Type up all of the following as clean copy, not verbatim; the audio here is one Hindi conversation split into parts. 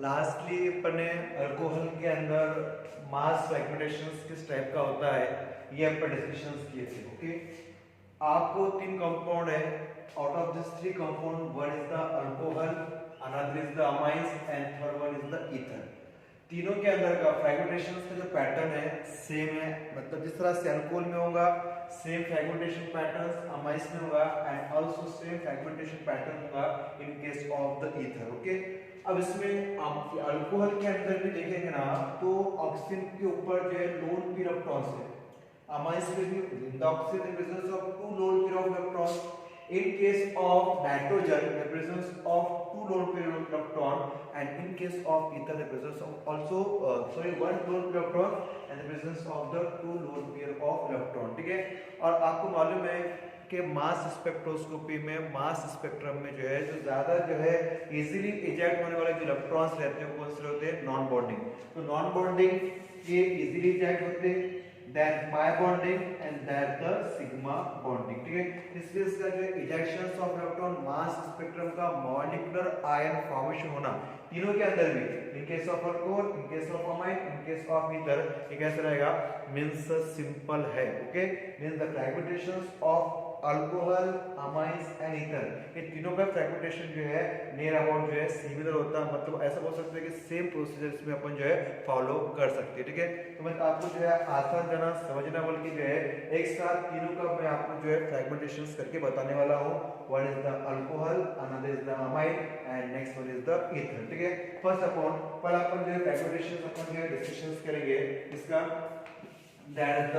लास्टली अपन ने अल्कोहल के अंदर मास फ्रैगमेंटेशन किस टाइप का होता है ये अपन डिस्कशंस किए थे। ओके, आपको तीन कंपाउंड है, out of this three compound one is the alcohol, another is the amines and third one is the ether. तीनों के अंदर का फ्रैगमेंटेशन का जो पैटर्न है सेम है, मतलब जिस तरह से अल्कोहल में होगा सेम फ्रैगमेंटेशन पैटर्न्स अमाइन्स में होगा and also same fragmentation pattern होगा in case of the ether. Okay, अब इसमें आप अल्कोहल के अंदर भी देखेंगे ना तो ऑक्सीजन के ऊपर जो है लोन पेयर इलेक्ट्रॉन्स है, अमाइन्स में भी the oxygen in presence of two lone pair of electrons, in case of nitrogen the presence of two lone pair of electron, and in case of ether the presence of also one lone pair electron and the presence of the two lone pair of electron। ठीक है, और आपको मालूम है कि मास स्पेक्ट्रोस्कोपी में मास स्पेक्ट्रम में जो है जो ज्यादा जो है इजीली इजेक्ट होने वाले जो इलेक्ट्रॉन्स रहते हैं कौन से होते हैं, नॉन बॉन्डिंग। तो नॉन बॉन्डिंग ये इजीली इजेक्ट होते हैं, then pi bonding and that the sigma bonding। ठीक है, इसलिए इसका जो ejections of electron mass spectrum का मॉलिक्यूलर आयन फॉर्मेशन होना तीनों के अंदर भी, in case of alcohol, in case of amine, in case of ether, ये कैसे रहेगा, मींस सिंपल है। Okay, means the fragmentations of alcohol, amines and ether, ये तीनों का फ्रैगमेंटेशन जो है नियर अबाउट जो है सिमिलर होता है, मतलब ऐसा बोल सकते हैं कि सेम प्रोसीजर इसमें अपन जो है फॉलो कर सकते हैं। ठीक है, तो मैं आपको जो है आसान जाना समझना बल्कि जो है एक साथ तीनों का मैं आपको जो है फ्रैगमेंटेशंस करके बताने वाला हूं। One is the alcohol, another is the amine and next one is the ether. ठीक है, फर्स्ट अपन जो है फ्रैगमेंटेशंस अपन जो है डिस्कशंस करेंगे इसका, दैट इज द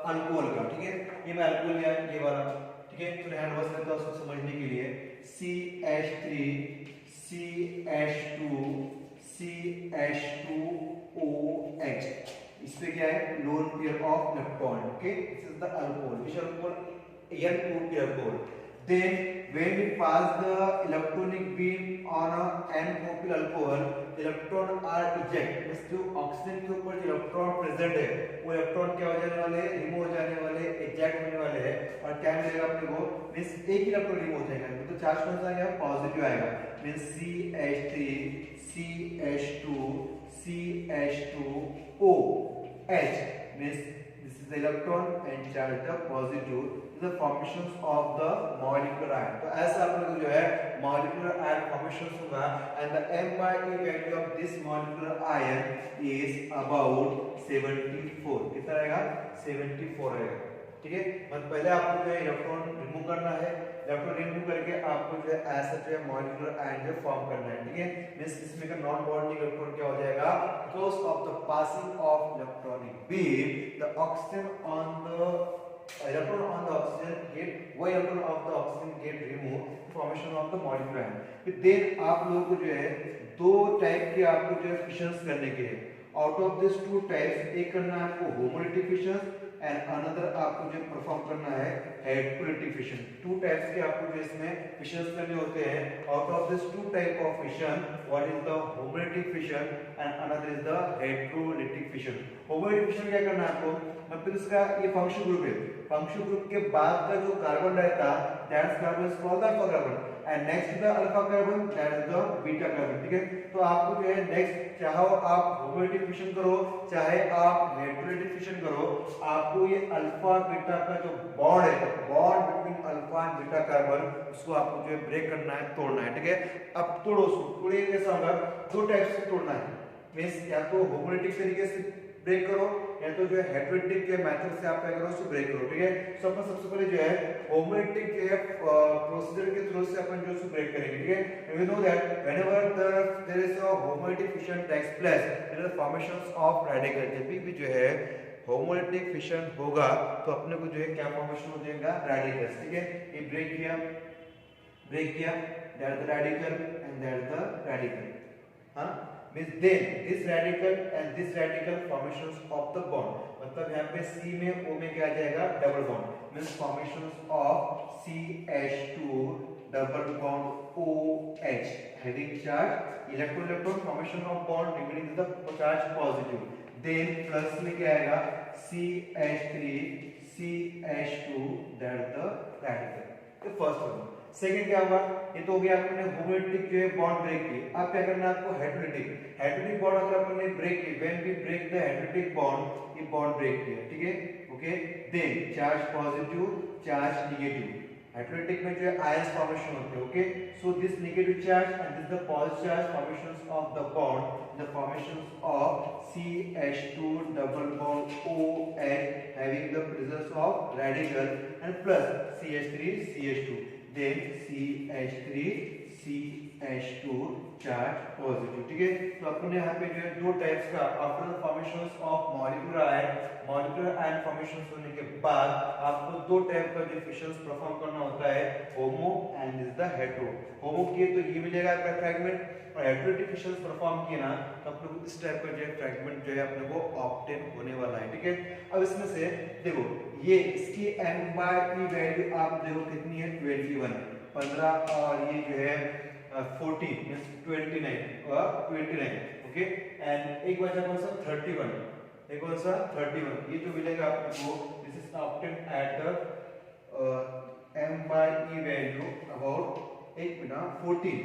अल्कोहल का। ठीक है, ये मैं अल्कोहल लिया ये वाला। ठीक है, तो हैंड वॉश करता हूं उसको समझने के लिए, CH3 CH2 CH2OH, इस पे क्या है, lone pair of electron. Okay, this is the alcohol, which alcohol, N2 pair alcohol. Then when we pass the electronic beam on a N-propyl alcohol, electron are eject, means जो ऑक्सीजन के ऊपर जो इलेक्ट्रॉन प्रेजेंट है वो इलेक्ट्रॉन क्या हो जाने वाले, रिमूव हो जाने वाले, इजेक्ट होने वाले हैं, और क्या मिलेगा अपने को, मींस एक इलेक्ट्रॉन रिमूव हो जाएगा, तो चार्ज कौन सा आएगा, पॉजिटिव आएगा, means CH3 CH2 CH2OH, means this is the electron and charge the positive, the formations of the molecular ion। तो ऐसा आप लोग जो है molecular ion formations होगा, and the MIE value of this molecular ion is about 74। कितना रहेगा, 74 रहेगा। ठीक है, मतलब पहले आपको जो है इलेक्ट्रॉन रिमूव करना है, इलेक्ट्रॉन रिमूव करके आपको जो है ऐसा जो है मॉलिक्यूलर आयन जो फॉर्म करना है। ठीक है, मींस इसमें का नॉन बॉन्डिंग इलेक्ट्रॉन क्या हो जाएगा, because of the passing of electronic beam the oxygen on the electron on the oxygen get, वो electron of the oxygen get removed, formation of the molecular ion। फिर देन आप लोगों को जो है दो टाइप के आपको जो है फिशंस करने के हैं, out of this two types एक करना है आपको होमोलिटिक फिशन एंड अनदर आपको जो परफॉर्म करना है हेटेरोलिटिक फिशन। टू टाइप्स के आपको जो इसमें फिशंस करने होते हैं, out of this two type of fission what is the homolytic fission and another is the heterolytic fission. Homolytic fission क्या करना है आपको, मतलब इसका ये फंक्शन ग्रुप है, फंक्शन ग्रुप के बाद का जो कार्बन रहता that's carbon is called alpha carbon and next to the alpha carbon that is the beta carbon. ठीक है, तो आपको जो है नेक्स्ट चाहे आप होमोलिटिक फिशन करो चाहे आप हेटेरोलिटिक फिशन करो, आपको ये अल्फा बीटा का जो बॉन्ड है, bond between alpha and beta carbon, उसको आपको जो है ब्रेक करना है, तोड़ना है। ठीक है, अब तोड़ो उसको, तोड़िए कैसा होगा, दो टाइप से तोड़ना है, मींस या तो होमोलिटिक तरीके से ब्रेक करो या तो जो है हेटेरोलिटिक के मेथड से आप क्या करो उसको ब्रेक करो। ठीक है, तो अपन सबसे पहले जो है होमोलिटिक के प्रोसीजर के थ्रू से अपन जो उसको ब्रेक करेंगे। ठीक है, we know that whenever there is a homolytic fission takes place there is formations of radical. जब भी जो है होमोलिटिक फिशन होगा तो अपने को जो है क्या फॉर्मेशन हो जाएगा, रेडिकल्स। ठीक है, ये ब्रेक किया that the radical and that the radical, हां, means then this radical and this radical formations of the bond, मतलब यहाँ पे C में O में क्या आ जाएगा, double bond, means formations of CH2 double bond OH having charge electron electron formation of bond remaining the charge positive, then plus में क्या आएगा, CH3 CH2 that the radical। The first one second क्या होगा, ये तो हो गया आपने होमोलिटिक जो है बॉन्ड ब्रेक की। अब क्या करना है आपको, हेटेरोलिटिक बॉन्ड अगर आपने ब्रेक की, when we break the heterolytic bond, ये बॉन्ड ब्रेक किया, ठीक है, okay, then charge positive, charge negative, heterolytic में जो है आयंस फॉर्मेशन होते हैं, okay, so this negative charge and this the positive charge formations of the bond, the formations of CH2 double bond OH having the presence of radical and plus CH3 CH2, then CH3 CH2 charge positive, ठीक है। तो अपने यहाँ पे जो है दो टाइप्स का after the formations of molecular ion formations होने के बाद आपको दो टाइप का जो फिशंस परफॉर्म करना होता है, होमो एंड दिस द हेटेरो। होमो किए तो ये मिलेगा आपका फ्रैगमेंट, और हेटेरोटिक फिशंस परफॉर्म किए ना तो अपने को इस टाइप का जो है फ्रैगमेंट जो है अपने को ऑब्टेन होने वाला है, ठीक है। अब इसमें से देखो ये इसकी m/e वैल्यू आप देखो कितनी है, 21 15, और ये जो है 14 मींस 29 और 29, ओके, एंड एक बचा कौन सा 31, एक कौन सा 31, ये जो मिलेगा आपको this is obtain at the m/e value about एक बिना 14,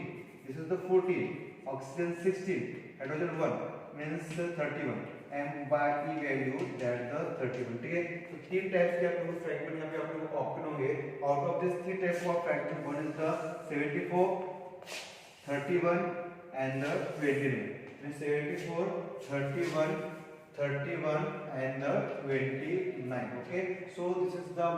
this is the 14, oxygen 16, hydrogen 1 means 31, m/e value that the 31, ठीक है। तो तीन टाइप्स के आपको फ्रैगमेंट यहाँ पे आपको ऑप्शन होंगे। Out of this three types of fragment one is the 74, 31 and the 29, means 74, 31 and the 29, okay, so this is the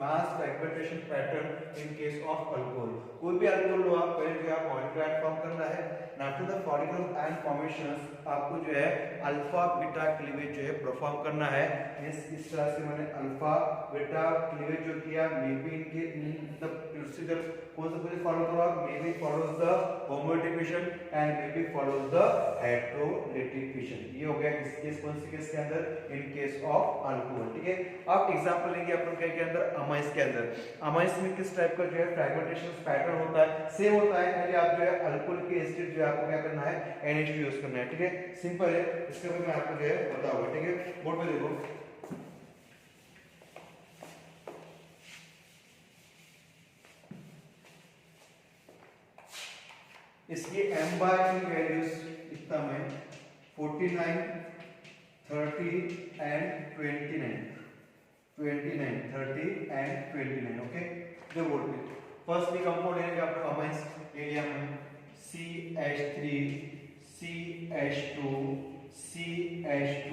mass fragmentation pattern in case of alcohol। कोई भी अल्कोहल लो आप, पहले जो है मॉलिक्यूलर आयन फॉर्म करना है, after the molecular ion formations आपको जो है अल्फा बीटा क्लीवेज जो है परफॉर्म करना है। इस तरह से मैंने अल्फा बीटा क्लीवेज जो किया, मे बी इनके द प्रोसीजर कौन सा प्रोसीजर फॉलो करो आप, may be follows the homolytic fission and may be follows the heterolytic fission. ये हो गया किस केस, कौन से केस के अंदर, इन केस ऑफ अल्कोहल, ठीक है। आप एग्जांपल लेंगे अपन के अंदर अमाइस के अंदर, अमाइस में किस टाइप का जो है फ्रैगमेंटेशन पैटर्न होता है, सेम होता है, खाली आप जो है अल्कोहल के एसिड जो है आपको क्या करना है, NH2 यूज करना है, ठीक है, सिंपल है। इसके बारे में आपको जो है बताऊंगा, ठीक है। बोर्ड पे देखो, इसकी m/e वैल्यूज इतना में 49, 30 एंड 29, 30 एंड 29, ओके। जो बोर्ड पे फर्स्टली कंपाउंड लेंगे आपको अमाइंस, ले लिया हमने CH3 CH2 CH2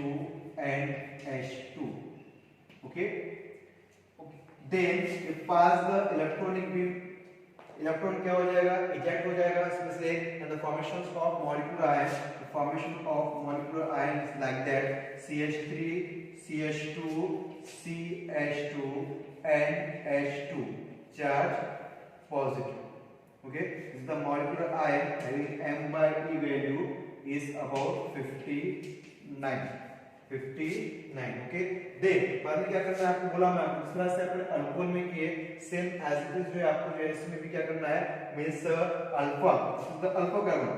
and H2, okay, then it pass the electronic beam, electron क्या हो जाएगा, इजेक्ट हो जाएगा इसमें से, and the formations of molecular ion, the formation of molecular ion is like that CH3 CH2 CH2 and H2 charge positive, okay, this is the molecular ion having m/e value is about 59, okay. Then बाद में क्या करना है आपको बोला मैं, इस तरह से अपने अल्कोहल में किए सेम एज इट इज जो है आपको जो है इसमें भी क्या करना है, means alpha, the alpha carbon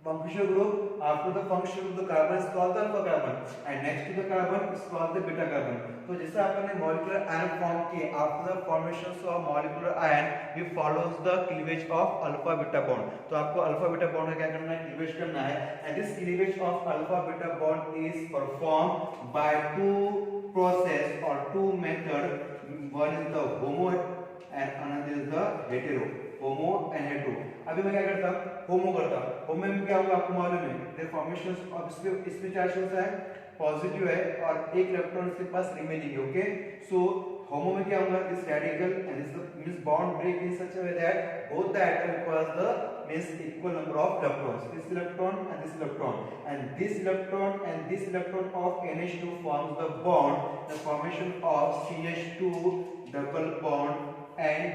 functional group, after the function of the carbon is called the alpha carbon and next to the carbon is called the beta carbon। तो जैसे आपने molecular ion form किए, after the formations of molecular ion we follows the cleavage of alpha beta bond। तो आपको alpha beta bond का क्या करना है, cleavage करना है, and this cleavage of alpha beta bond is performed by two process or two method, one is the homo and another is the hetero, homo and hetero. अभी मैं क्या करता हूं, होमो करता हूं, होमो में क्या होगा आपको मालूम है, देयर फॉर्मेशंस ऑफ इसमें चार्ज होता है पॉजिटिव है और एक इलेक्ट्रॉन इसके पास रिमेनिंग है, ओके। सो होमो में क्या होगा, this radical and this means bond break in such a way that both the atom requires the means equal number of electrons, this electron and this electron of NH2 forms the bond, the formation of CH2 double bond and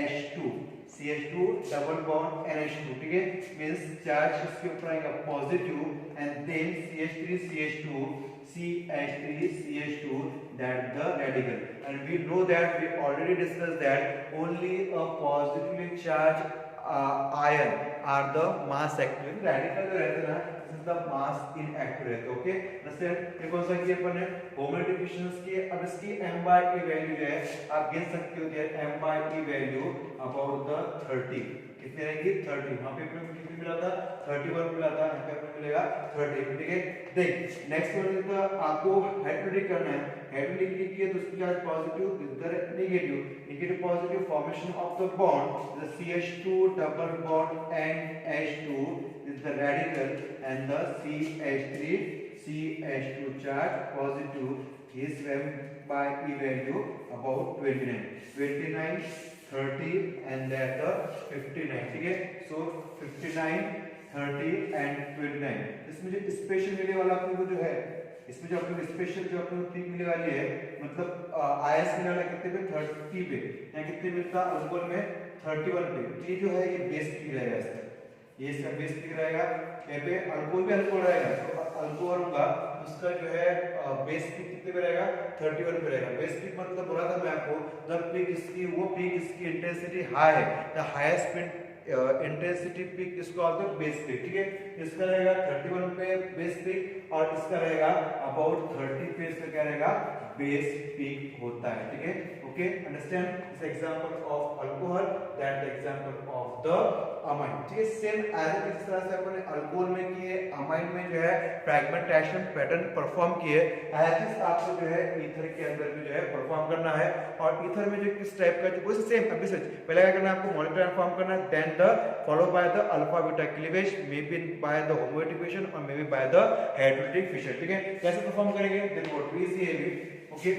H2, CH2 double bond NH2, ठीक है, मींस चार्ज इसके ऊपर आएगा positive and then CH3CH2 that the radical, and we know that we already discussed that only a positively charged iron are the mass active radical जो रहते हैं ना, this is the mass inactive रहते हैं. ओके जैसे ये कौन सा की अपन है होमोलैटिक डिफिशिएंसी की. अब इसकी m by e वैल्यू जो है आप गिन सकते हो there m by e value about the 30 कितने रहेंगी 30. वहां पे अपने कितने मिला था 31 मिला था, यहाँ पे अपने मिलेगा 30. ठीक है देख नेक्स्ट वन का आपको हाइड्रोलिक करना है. हाइड्रोलिक लिखिए तो उसकी चार्ज पॉजिटिव इधर negative positive formation of the bond the CH2 double bond and H2 is the radical and the CH2 charge positive is m by e value about 29 30 and that the 59. ठीक है सो 59 30 and 29. इसमें जो स्पेशल मिलने वाला आपको जो है इसमें जो आपको स्पेशल जो आपको पीक मिलने वाली है मतलब आईएस मिलने वाला कितने पे 30 पे या कितने मिलता अल्कोहल में 31 पे. ये जो है ये बेस पीक रहेगा इसका, ये इसका बेस पीक रहेगा. यहाँ पे अल्कोहल भी अल्कोहल रहेगा तो अल्कोहल होगा उसका जो है बेस पीक कितने पे रहेगा 31 पे रहेगा. बेस पीक मतलब बोला था मैं आपको द पीक इसकी वो पीक इसकी इंटेंसिटी हाई है द हाईएस्ट इंटेंसिटी पीक इसको ऑफ द बेस पीक. ठीक है इसका रहेगा 31 पे बेस पीक और इसका रहेगा अबाउट 30 पे इसका क्या रहेगा बेस पीक होता है. ठीक है okay understand this example of alcohol that the example of the amine. ठीक है सेम एज इस तरह से अपन अल्कोहल में किए अमाइन में जो है फ्रैगमेंटेशन पैटर्न परफॉर्म किए एज इस आपको जो है ईथर के अंदर भी जो है परफॉर्म करना है. और ईथर में जो किस टाइप का जो सेम अभी सच पहले क्या करना है आपको मॉलिक्यूलर फॉर्म करना है then the follow by the alpha beta cleavage may be by the homolytic fission और may be by the hydraulic fission. ठीक है कैसे परफॉर्म करेंगे देन व्हाट वी सी है ओके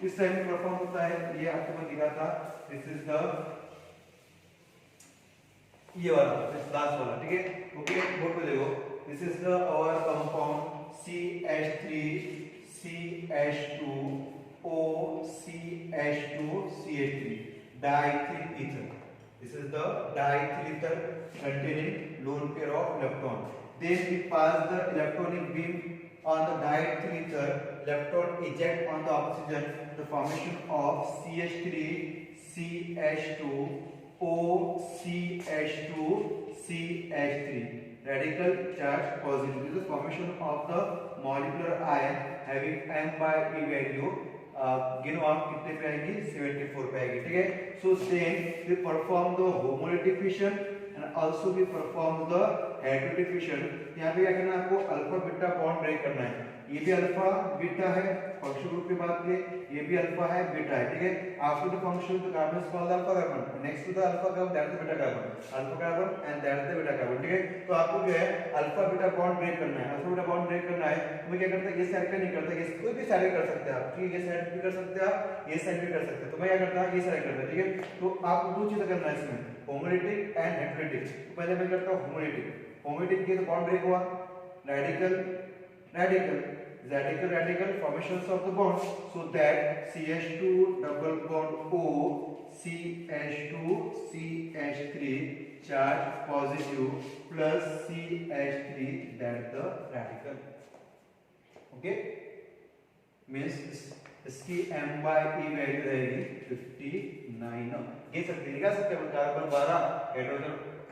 इस टाइम में परफॉर्म होता है. ये आपको मैं दिखा था दिस इज द ये वाला दिस लास्ट वाला. ठीक है ओके बोर्ड पे देखो this is the our compound CH3 CH2 O CH2 CH3 diethyl ether. This is the diethyl ether containing lone pair of electron. Then we pass the electronic beam on the diethyl ether. Electron eject on the oxygen. The formation of CH3 CH2 O CH2 CH3. Radical charge positive. This is the formation of the molecular ion having m by e value. गिनो आप कितने पे आएगी 74 पे आएगी. ठीक है so same we perform the homolytic fission and also we perform the hydraulic fission. यहां पे क्या करना है आपको अल्फा बीटा बॉन्ड ब्रेक करना है. ये भी अल्फा बीटा है फंक्शनल ग्रुप की बात करें ये भी अल्फा है बीटा है. ठीक है after the function the carbon is called alpha carbon next to the alpha carbon that is beta carbon alpha carbon and that is the beta carbon. ठीक है तो आपको जो है अल्फा बीटा बॉन्ड ब्रेक करना है. अल्फा बीटा बॉन्ड ब्रेक करना है तो मैं क्या करता है ये साइड पे नहीं करता ये कोई भी साइड कर सकते हैं आप. ठीक है ये साइड भी कर सकते हैं आप ये साइड भी कर सकते हैं तो मैं क्या करता हूं ये साइड करता. ठीक है तो आपको दो चीजें करना है इसमें होमोलैटिक एंड हाइड्रोलिक. तो पहले मैं करता हूं होमोलैटिक के तो बॉन्ड ब्रेक हुआ radical formations of the bond so that CH2 double bond O CH2 CH3 charge positive plus CH3 that the radical. okay means इसकी m by e वैल्यू रहेगी 59. ये सकते निकाल सकते हैं कार्बन 12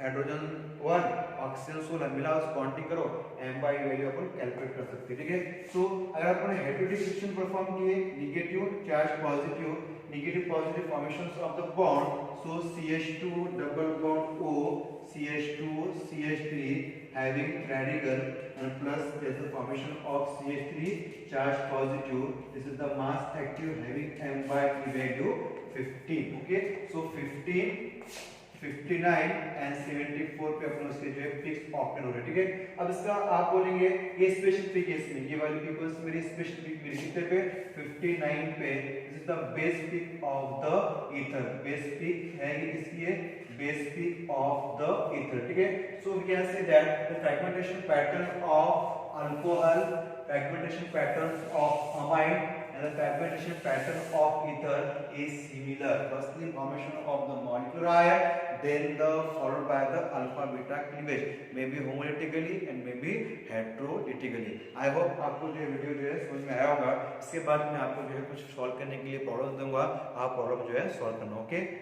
हाइड्रोजन 1 ऑक्सीजन 16 मिला उस क्वांटिटी करो m by e value upon calculate कर सकते हैं. ठीक है सो अगर अपन हाइड्रोलिक फिशन परफॉर्म किए negative charge positive formations of the bond so CH2 double bond O CH2 CH3 having radical and plus there is the formation of CH3 charge positive. This is the mass active having m by e value 15. okay so 15 59 and 74 पे अपन उसके जो है फिक्स ऑक्टेन हो रहा है. ठीक है अब इसका आप बोलेंगे ये स्पेशल पीक है इसमें ये वाली पीक मेरी स्पेशल पीक मेरी कितने पे 59 पे. This is the base peak of the ether. Base peak है ये किसकी है base peak of the ether. ठीक है so we can say that the fragmentation pattern of alcohol fragmentation patterns of amine and the fragmentation pattern of ether is similar. Firstly formation of the molecular ion then the followed by the alpha beta cleavage maybe homolytically and maybe heterolytically. I hope आपको जो वीडियो जो है समझ में आया होगा. इसके बाद मैं आपको जो है कुछ सॉल्व करने के लिए प्रॉब्लम दूंगा आप प्रॉब्लम जो है सॉल्व करना. ओके